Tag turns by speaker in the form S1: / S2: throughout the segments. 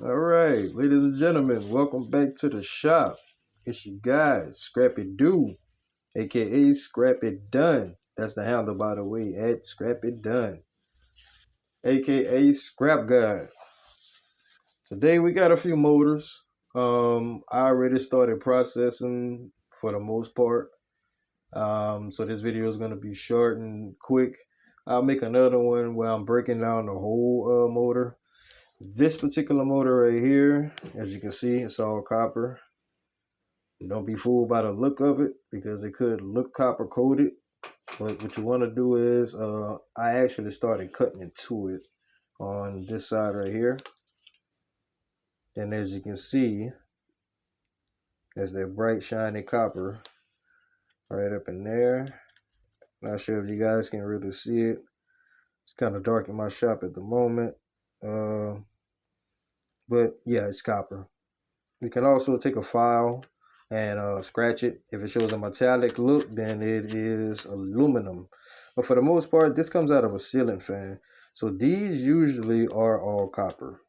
S1: All right, ladies and gentlemen, welcome back to the shop. It's your guy, Scrappy Doo, aka Scrap It Done. That's the handle, by the way, at Scrap It Done, aka Scrap Guy. Today we got a few motors. I already started processing for the most part. So this video is gonna be short and quick. I'll make another one where I'm breaking down the whole motor. This particular motor right here, as you can see, it's all copper. Don't be fooled by the look of it because it could look copper coated. But what you want to do is, I actually started cutting into it on this side right here. And as you can see, there's that bright shiny copper right up in there. Not sure if you guys can really see it. It's kind of dark in my shop at the moment. But yeah, it's copper. You can also take a file and scratch it. If it shows a metallic look, then it is aluminum. But for the most part, this comes out of a ceiling fan. So these usually are all copper.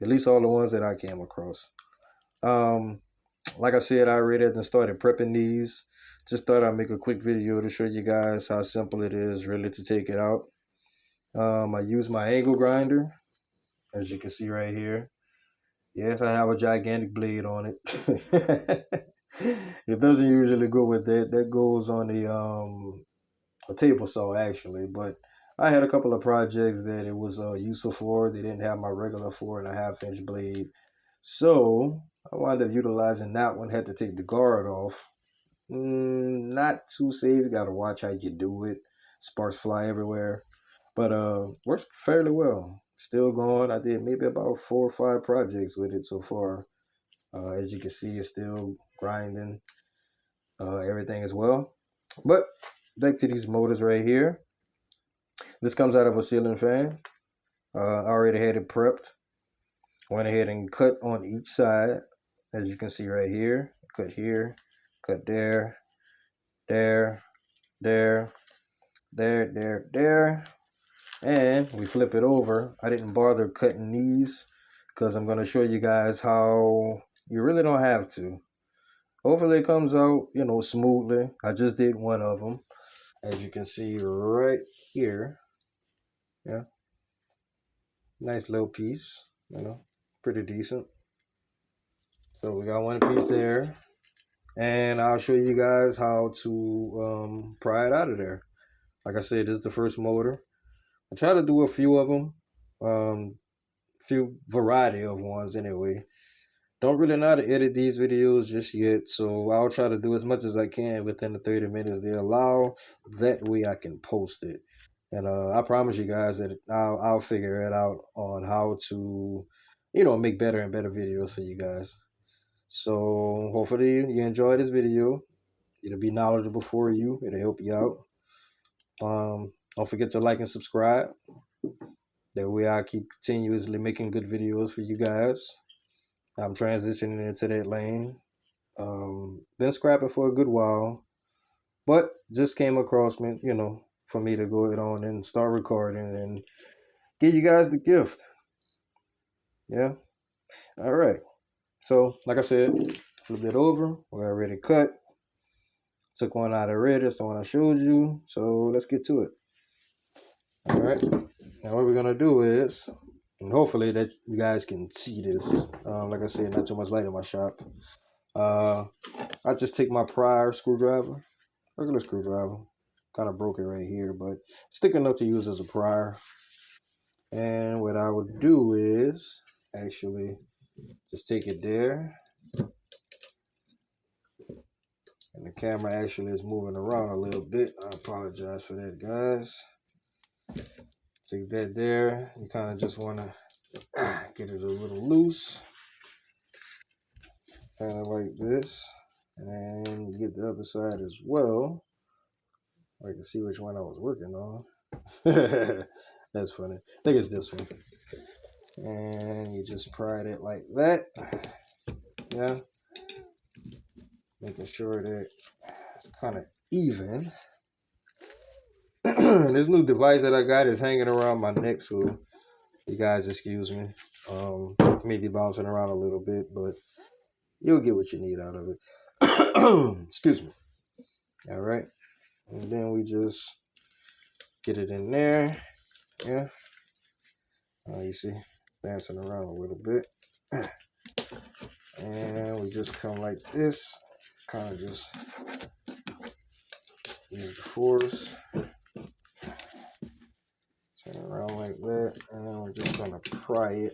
S1: At least all the ones that I came across. Like I said, I already had started prepping these. Just thought I'd make a quick video to show you guys how simple it is really to take it out. I use my angle grinder, as you can see right here. Yes, I have a gigantic blade on it. It doesn't usually go with that. That goes on a table saw actually, but I had a couple of projects that it was useful for. They didn't have my regular 4.5-inch blade, so I wound up utilizing that one. Had to take the guard off. Not too safe. You gotta watch how you do it. Sparks fly everywhere, but works fairly well. Still going. I did maybe about 4 or 5 projects with it so far. As you can see, it's still grinding everything as well. But back to these motors right here. This comes out of a ceiling fan. I already had it prepped. Went ahead and cut on each side. As you can see right here. Cut here, cut there, there, there, there. And we flip it over. I didn't bother cutting these because I'm going to show you guys how you really don't have to. Hopefully it comes out, smoothly. I just did one of them, as you can see right here. Yeah, nice little piece, pretty decent. So we got one piece there, and I'll show you guys how to pry it out of there. Like I said, this is the first motor. I try to do a few of them, few variety of ones anyway. Don't really know how to edit these videos just yet, so I'll try to do as much as I can within the 30 minutes they allow. That way I can post it. And I promise you guys that I'll figure it out on how to, make better and better videos for you guys. So hopefully you enjoy this video. It'll be knowledgeable for you. It'll help you out. Don't forget to like and subscribe. That way I keep continuously making good videos for you guys. I'm transitioning into that lane. Been scrapping for a good while, but just came across me, for me to go ahead on and start recording and give you guys the gift. Yeah. All right. So, like I said, flip it over. We're already cut. Took one out already. That's the one I showed you. So let's get to it. All right. Now what we're gonna do is, and hopefully that you guys can see this. Like I said, not too much light in my shop. I just take my prior screwdriver, regular screwdriver. Kind of broke it right here, but it's thick enough to use as a prior. And what I would do is actually just take it there. And the camera actually is moving around a little bit. I apologize for that, guys. Take that there. You kind of just want to get it a little loose. Kind of like this. And you get the other side as well. I can see which one I was working on. That's funny. I think it's this one. And you just pry it like that. Yeah. Making sure that it's kind of even. This new device that I got is hanging around my neck, so you guys excuse me. Maybe bouncing around a little bit, but you'll get what you need out of it. Excuse me. All right. And then we just get it in there. Yeah. You see, dancing around a little bit. And we just come like this. Kind of just use the force. Turn around like that. And then we're just going to pry it.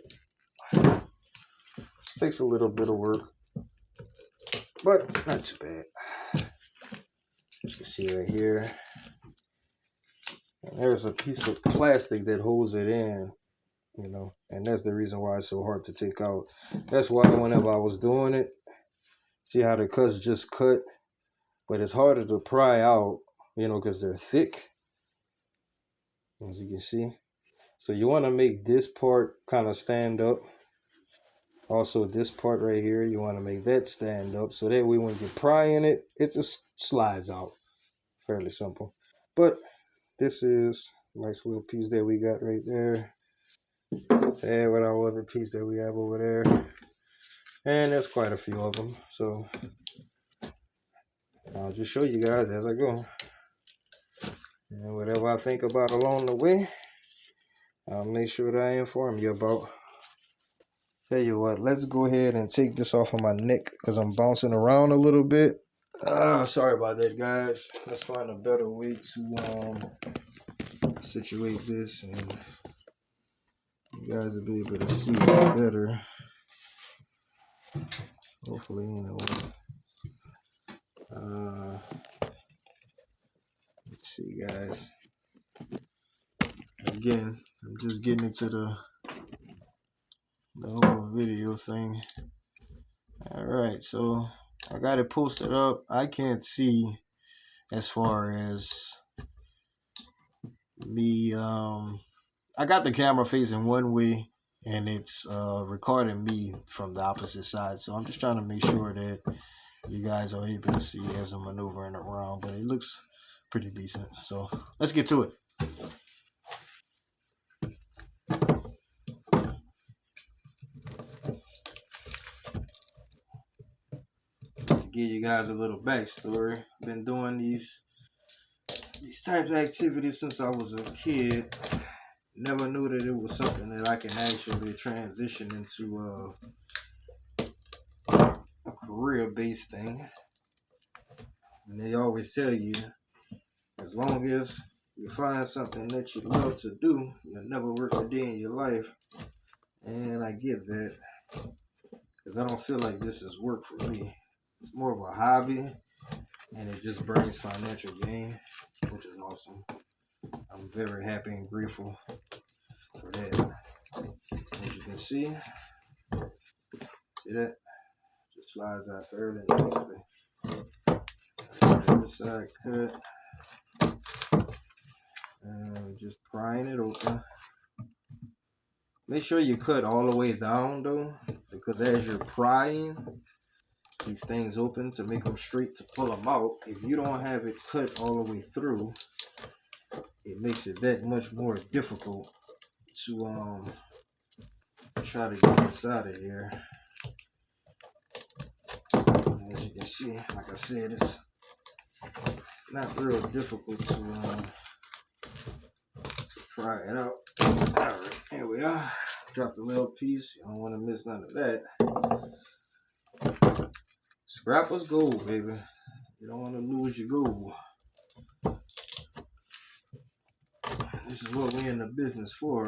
S1: Takes a little bit of work, but not too bad. You can see right here. And there's a piece of plastic that holds it in, you know, and that's the reason why it's so hard to take out. That's why whenever I was doing it, see how the cuts just cut, but it's harder to pry out, you know, because they're thick, as you can see. So you want to make this part kind of stand up. Also, this part right here, you want to make that stand up, so that way when you're prying it, it just slides out. Fairly simple. But this is a nice little piece that we got right there to add with our other piece that we have over there. And there's quite a few of them. So I'll just show you guys as I go. And whatever I think about along the way, I'll make sure that I inform you about. Tell you what, let's go ahead and take this off of my neck because I'm bouncing around a little bit. Sorry about that, guys. Let's find a better way to situate this, and you guys will be able to see it better. Hopefully, you know. Let's see, guys. Again, I'm just getting into the whole video thing. All right, so I got it posted up. I can't see as far as me. I got the camera facing one way, and it's recording me from the opposite side. So I'm just trying to make sure that you guys are able to see as I'm maneuvering around. But it looks pretty decent. So let's get to it. Just to give you guys a little backstory, been doing these types of activities since I was a kid. Never knew that it was something that I can actually transition into a career-based thing. And they always tell you, as long as you find something that you love to do, you'll never work a day in your life. And I get that, because I don't feel like this is work for me. It's more of a hobby, and it just brings financial gain, which is awesome. I'm very happy and grateful for that. As you can see that? Just slides out fairly nicely. This side cut. And we're just prying it open. Make sure you cut all the way down though, because as you're prying these things open to make them straight to pull them out, if you don't have it cut all the way through, it makes it that much more difficult to try to get inside of here. As you can see, like I said, it's not real difficult to try it out. Alright, here we are. Drop the little piece. You don't want to miss none of that. Scrapper's gold, baby. You don't want to lose your gold. This is what we're in the business for.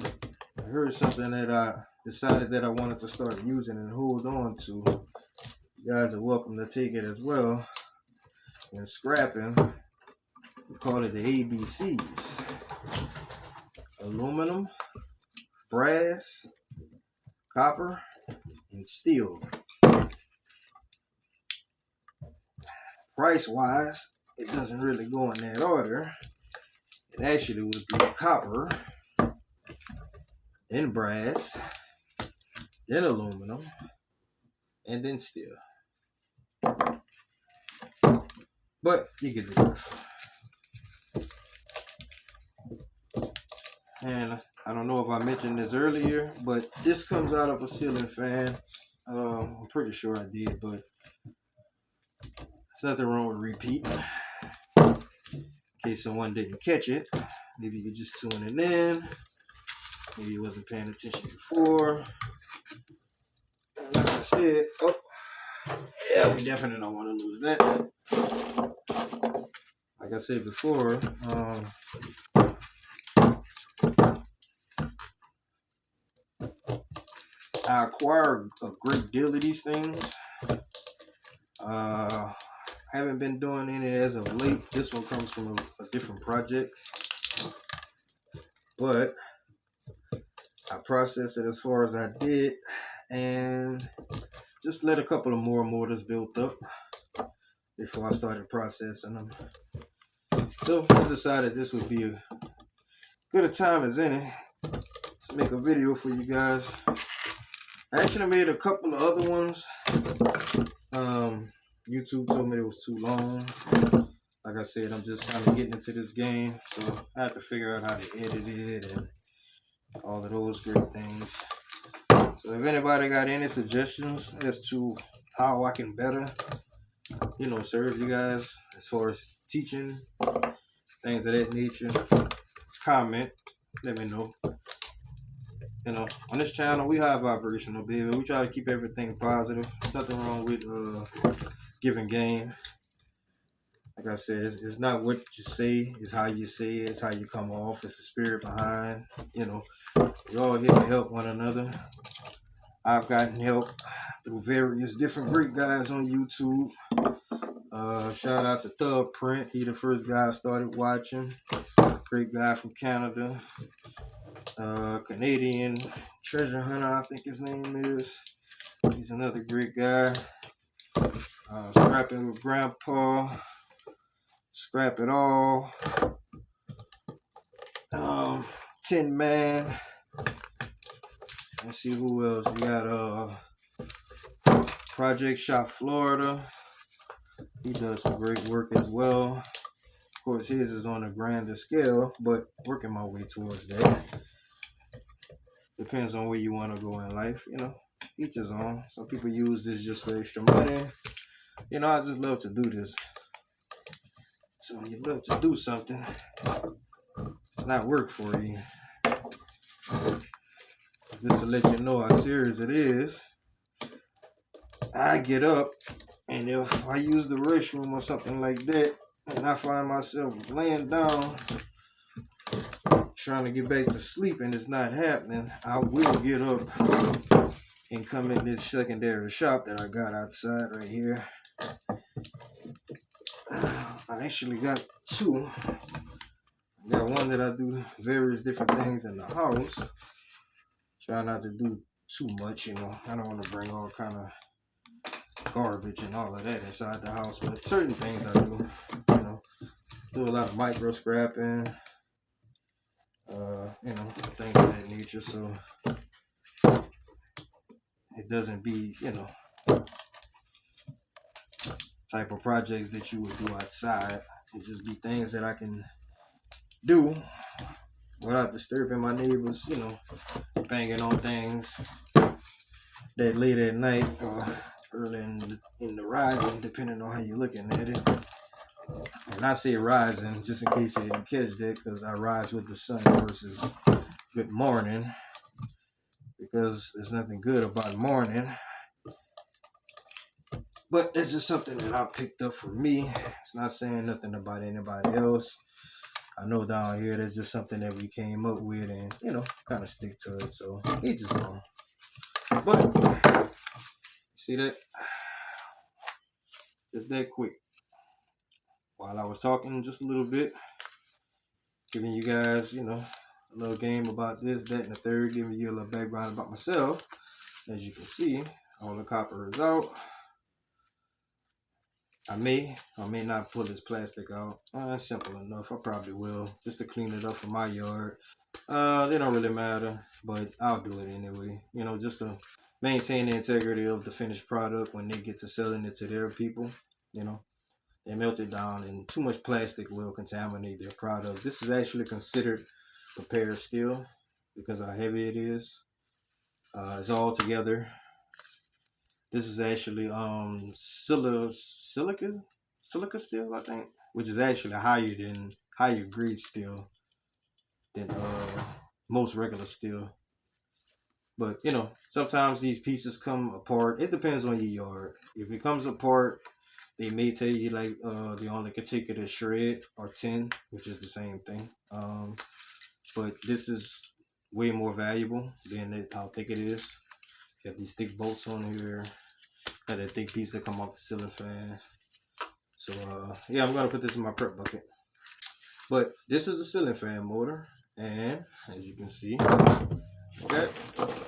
S1: I heard something that I decided that I wanted to start using and hold on to. You guys are welcome to take it as well. And scrapping, we call it the ABCs. Aluminum, brass, copper, and steel. Price-wise, it doesn't really go in that order. It actually would be copper, then brass, then aluminum, and then steel. But you get the drift. And I don't know if I mentioned this earlier, but this comes out of a ceiling fan. I'm pretty sure I did, but there's nothing wrong with repeat. In case someone didn't catch it, maybe you're just tuning in. Maybe you wasn't paying attention before. And like I said, oh, yeah, we definitely don't want to lose that. Like I said before, I acquired a great deal of these things. Haven't been doing any as of late. This one comes from a different project, but I processed it as far as I did, and just let a couple of more mortars built up before I started processing them. So I decided this would be a good a time as any to make a video for you guys. I actually made a couple of other ones. YouTube told me it was too long. Like I said, I'm just kind of getting into this game, so I have to figure out how to edit it and all of those great things. So if anybody got any suggestions as to how I can better, serve you guys as far as teaching, things of that nature, just comment, let me know. On this channel, we high vibrational, baby. We try to keep everything positive. There's nothing wrong with giving game. Like I said, it's not what you say, it's how you say it, it's how you come off, it's the spirit behind. We're all here to help one another. I've gotten help through various different great guys on YouTube. Shout out to Thug Print. He the first guy I started watching. Great guy from Canada. Canadian treasure hunter, I think his name is. He's another great guy. Scrapping with Grandpa. Scrap It All. Tin Man. Let's see who else. We got Project Shop Florida. He does some great work as well. Of course, his is on a grander scale, but working my way towards that. Depends on where you want to go in life, each his own. Some people use this just for extra money. I just love to do this. So when you love to do something, it's not work for you. Just to let you know how serious it is, I get up, and if I use the restroom or something like that, and I find myself laying down, trying to get back to sleep, and it's not happening, I will get up and come in this secondary shop that I got outside right here. I actually got two. I got one that I do various different things in the house. Try not to do too much, I don't want to bring all kind of garbage and all of that inside the house, but certain things I do, do a lot of micro scrapping, things of that nature, so it doesn't be, type of projects that you would do outside. It just be things that I can do without disturbing my neighbors, banging on things that late at night or early in the rising, depending on how you're looking at it. And I say rising just in case you didn't catch that, because I rise with the sun versus good morning, because there's nothing good about morning. But it's just something that I picked up for me. It's not saying nothing about anybody else. I know down here there's just something that we came up with, and kind of stick to it. So each his own. But see that? Just that quick. While I was talking just a little bit, giving you guys, a little game about this, that, and the third, giving you a little background about myself. As you can see, all the copper is out. I may not pull this plastic out. Simple enough. I probably will, just to clean it up for my yard. They don't really matter, but I'll do it anyway. Just to maintain the integrity of the finished product when they get to selling it to their people. They melt it down, and too much plastic will contaminate their product. This is actually considered prepared steel. because of how heavy it is. It's all together. This is actually silica steel, I think, which is actually higher grade steel than most regular steel. But you know, sometimes these pieces come apart. It depends on your yard. If it comes apart, they may tell you like they only can take it a shred or 10, which is the same thing. But this is way more valuable than how thick it is. Got these thick bolts on here. Got that thick piece that come off the ceiling fan. So yeah, I'm gonna put this in my prep bucket. But this is a ceiling fan motor, and as you can see, got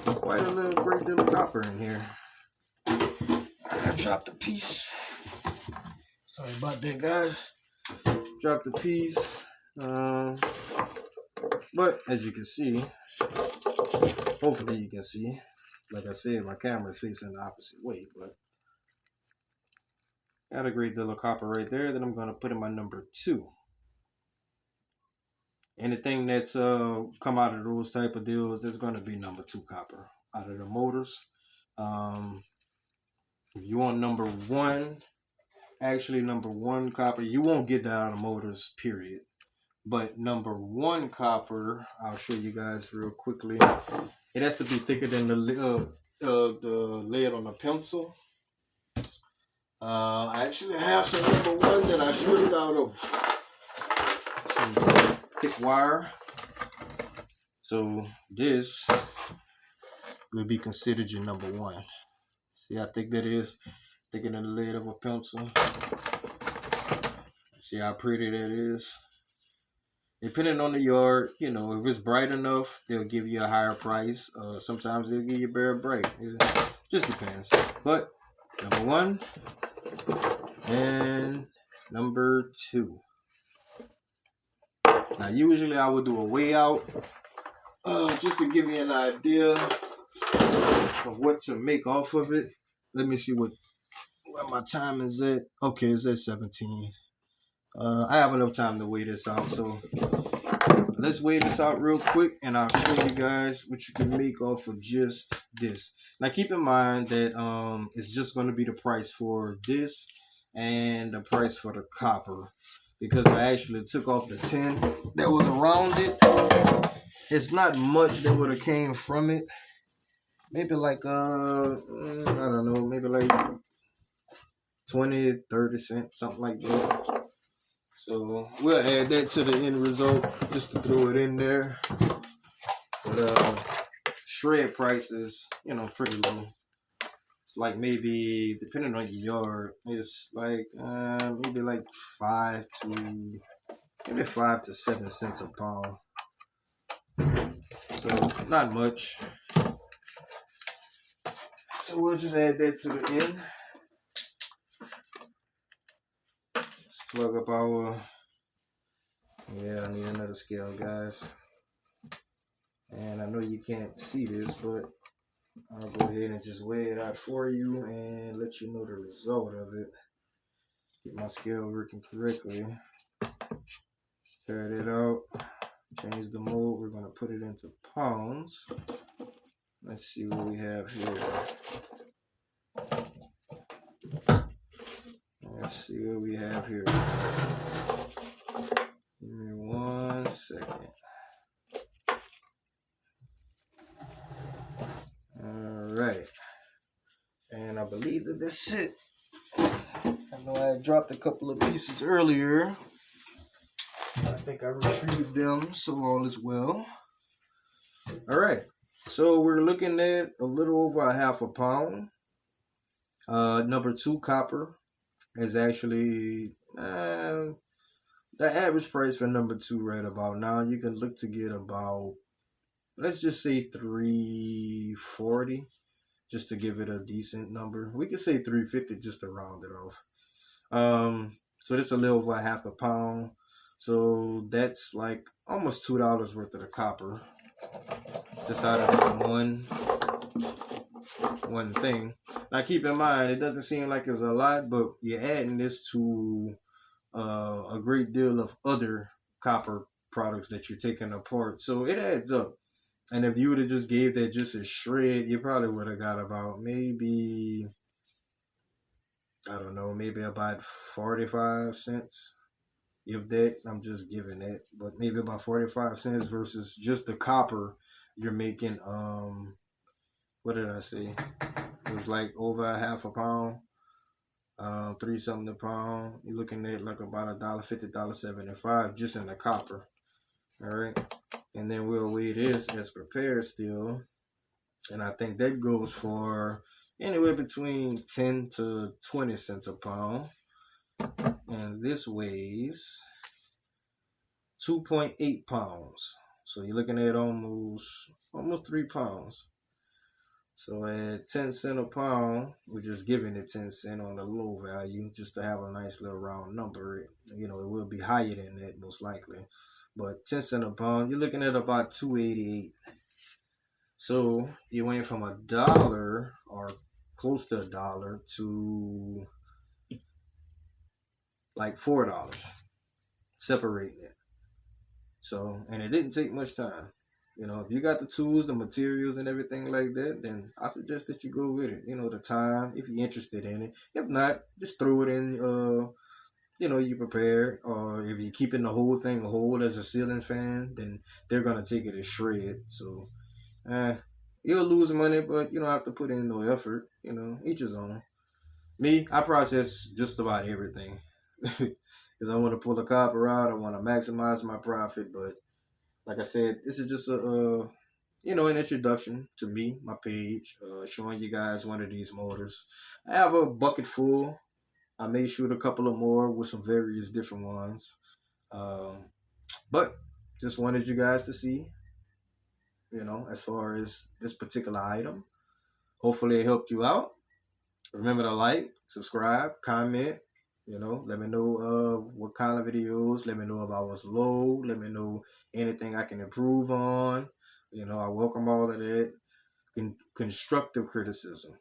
S1: quite a little great deal of copper in here. I dropped a piece. Sorry about that, guys. Dropped a piece. But as you can see, hopefully you can see. Like I said, my camera is facing the opposite way, but got a great deal of copper right there that I'm gonna put in my number 2. Anything that's come out of those type of deals, there's gonna be number 2 copper out of the motors. If you want number 1, actually number 1 copper, you won't get that out of motors, period. But number 1 copper, I'll show you guys real quickly. It has to be thicker than the lid on the pencil. I actually have some number 1 that I stripped out of some thick wire. So this will be considered your number 1. See how thick that is? Thicker than the lid of a pencil. See how pretty that is? Depending on the yard, you know, if it's bright enough, they'll give you a higher price. Sometimes they'll give you bare bright. It just depends. But number 1 and number 2. Now, usually I would do a weigh out just to give you an idea of what to make off of it. Let me see where my time is at. Okay, it's at 17. I have enough time to weigh this out, so let's weigh this out real quick, and I'll show you guys what you can make off of just this. Now, keep in mind that it's just going to be the price for this and the price for the copper, because I actually took off the tin that was around it. It's not much that would have came from it. Maybe like I don't know, maybe like 20, 30 cents, something like that. So we'll add that to the end result just to throw it in there. But shred price is, you know, pretty low. It's like maybe, depending on your yard, it's like maybe like 5 to 7 cents a pound. So not much. So we'll just add that to the end. Let's plug up our, yeah, I need another scale, guys. And I know you can't see this, but I'll go ahead and just weigh it out for you and let you know the result of it. Get my scale working correctly. Tear it out. Change the mode. We're going to put it into pounds. Let's see what we have here. Let's see what we have here. Give me 1 second. Alright. And I believe that that's it. I know I dropped a couple of pieces earlier. I think I retrieved them, so all is well. Alright. So we're looking at a little over a half a pound. Number 2 copper is actually the average price for number 2 right about now. You can look to get about, let's just say $3.40, just to give it a decent number. We can say $3.50 just to round it off. So that's a little over half a pound. So that's like almost $2 worth of the copper, just out of that one thing. Now keep in mind, it doesn't seem like it's a lot, but you're adding this to a great deal of other copper products that you're taking apart, so it adds up. And if you would have just gave that just a shred, you probably would have got about maybe, I don't know, maybe about 45 cents. If that, I'm just giving that, but maybe about 45 cents versus just the copper you're making. What did I say? It was like over a half a pound, three something a pound. You're looking at like about $1.50, $1.75 just in the copper. All right, and then we'll weigh this as prepared still, and I think that goes for anywhere between 10 to 20 cents a pound, and this weighs 2.8 pounds. So you're looking at almost 3 pounds. So at 10 cents a pound, we're just giving it 10 cents on the low value just to have a nice little round number. You know, it will be higher than that most likely. But 10 cents a pound, you're looking at about 288. So you went from $1 or close to $1 to like $4, separating it. So, and it didn't take much time. You know, if you got the tools, the materials, and everything like that, then I suggest that you go with it. You know, the time, if you're interested in it. If not, just throw it in, you know, you prepare. Or if you're keeping the whole thing whole as a ceiling fan, then they're going to take it as shred. So, you'll lose money, but you don't have to put in no effort. You know, each his own. Me, I process just about everything. Because I want to pull the copper out. I want to maximize my profit, but like I said, this is just a you know, an introduction to me, my page, showing you guys one of these motors. I have a bucket full. I may shoot a couple of more with some various different ones, um, but just wanted you guys to see, you know, as far as this particular item. Hopefully, it helped you out. Remember to like, subscribe, comment. You know, let me know what kind of videos. Let me know if I was low. Let me know anything I can improve on. You know, I welcome all of that. Constructive criticism,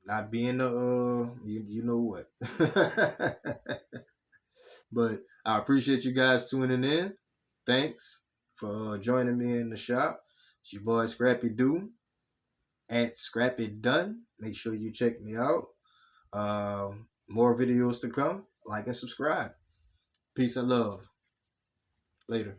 S1: not being the you know what. But I appreciate you guys tuning in. Thanks for joining me in the shop. It's your boy Scrappy Doo at Scrappy Done. Make sure you check me out. More videos to come. Like and subscribe. Peace and love. Later.